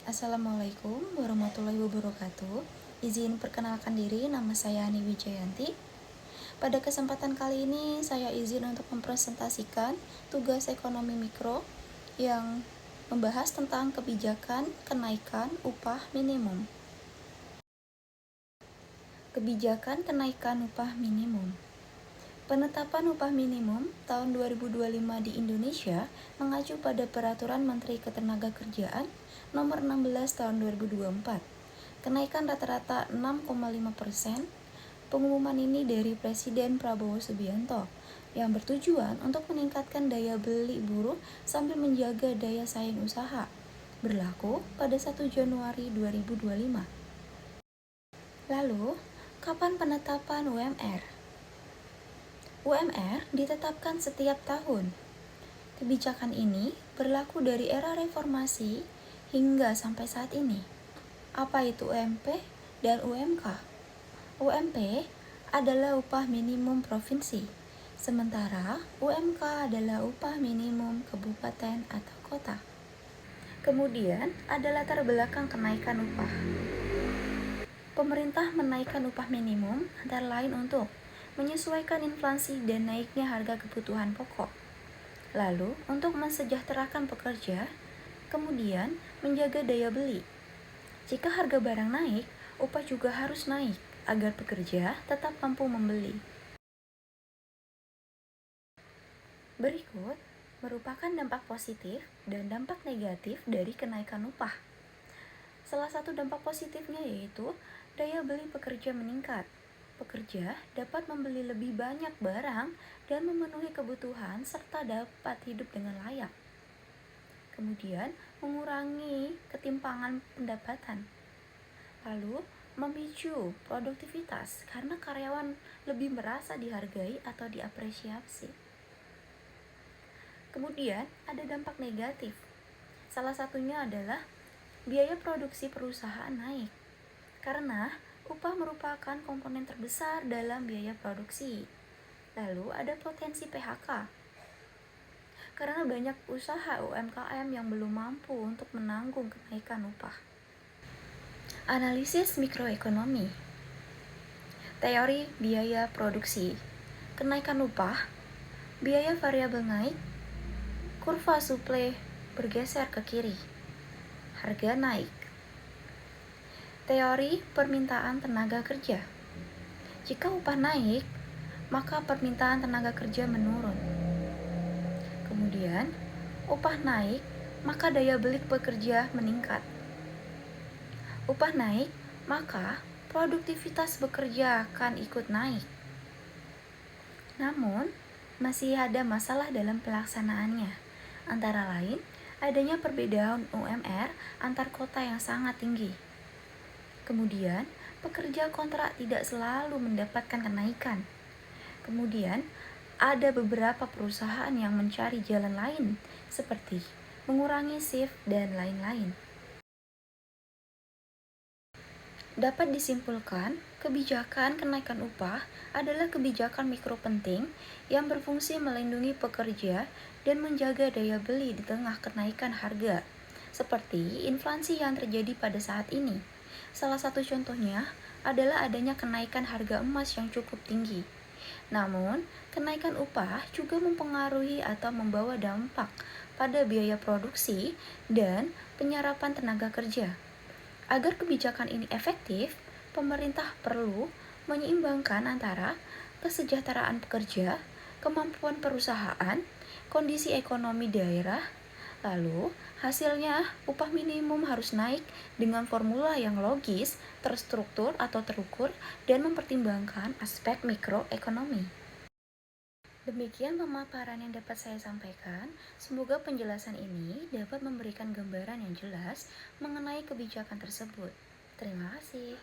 Assalamualaikum warahmatullahi wabarakatuh. Izin perkenalkan diri, nama saya Ani Wijayanti. Pada kesempatan kali ini, saya izin untuk mempresentasikan tugas ekonomi mikro yang membahas tentang kebijakan kenaikan upah minimum. Kebijakan kenaikan upah minimum. Penetapan upah minimum tahun 2025 di Indonesia mengacu pada Peraturan Menteri Ketenagakerjaan Nomor 16 Tahun 2024. Kenaikan rata-rata 6,5%. Pengumuman ini dari Presiden Prabowo Subianto yang bertujuan untuk meningkatkan daya beli buruh sambil menjaga daya saing usaha. Berlaku pada 1 Januari 2025. Lalu, kapan penetapan UMR? UMR ditetapkan setiap tahun. Kebijakan ini berlaku dari era reformasi hingga sampai saat ini. Apa itu UMP dan UMK? UMP adalah upah minimum provinsi, sementara UMK adalah upah minimum kabupaten atau kota. Kemudian ada latar belakang kenaikan upah. Pemerintah menaikkan upah minimum antara lain untuk menyesuaikan inflasi dan naiknya harga kebutuhan pokok. Lalu, untuk mensejahterakan pekerja, kemudian menjaga daya beli. Jika harga barang naik, upah juga harus naik agar pekerja tetap mampu membeli. Berikut merupakan dampak positif dan dampak negatif dari kenaikan upah. Salah satu dampak positifnya yaitu daya beli pekerja meningkat. Pekerja dapat membeli lebih banyak barang dan memenuhi kebutuhan serta dapat hidup dengan layak. Kemudian, mengurangi ketimpangan pendapatan. Lalu, memicu produktivitas karena karyawan lebih merasa dihargai atau diapresiasi. Kemudian, ada dampak negatif. Salah satunya adalah biaya produksi perusahaan naik. Karena upah merupakan komponen terbesar dalam biaya produksi. Lalu ada potensi PHK. Karena banyak usaha UMKM yang belum mampu untuk menanggung kenaikan upah. Analisis mikroekonomi. Teori biaya produksi. Kenaikan upah, biaya variabel naik, kurva suplai bergeser ke kiri. Harga naik. Teori permintaan tenaga kerja. Jika upah naik, maka permintaan tenaga kerja menurun. Kemudian, upah naik, maka daya beli pekerja meningkat. Upah naik, maka produktivitas bekerja akan ikut naik. Namun, masih ada masalah dalam pelaksanaannya. Antara lain, adanya perbedaan UMR antar kota yang sangat tinggi. Kemudian, pekerja kontrak tidak selalu mendapatkan kenaikan. Kemudian, ada beberapa perusahaan yang mencari jalan lain, seperti mengurangi shift dan lain-lain. Dapat disimpulkan, kebijakan kenaikan upah adalah kebijakan mikro penting yang berfungsi melindungi pekerja dan menjaga daya beli di tengah kenaikan harga, seperti inflasi yang terjadi pada saat ini. Salah satu contohnya adalah adanya kenaikan harga emas yang cukup tinggi. Namun, kenaikan upah juga mempengaruhi atau membawa dampak pada biaya produksi dan penyerapan tenaga kerja. Agar kebijakan ini efektif, pemerintah perlu menyeimbangkan antara kesejahteraan pekerja, kemampuan perusahaan, kondisi ekonomi daerah. Lalu, hasilnya upah minimum harus naik dengan formula yang logis, terstruktur atau terukur, dan mempertimbangkan aspek mikroekonomi. Demikian pemaparan yang dapat saya sampaikan. Semoga penjelasan ini dapat memberikan gambaran yang jelas mengenai kebijakan tersebut. Terima kasih.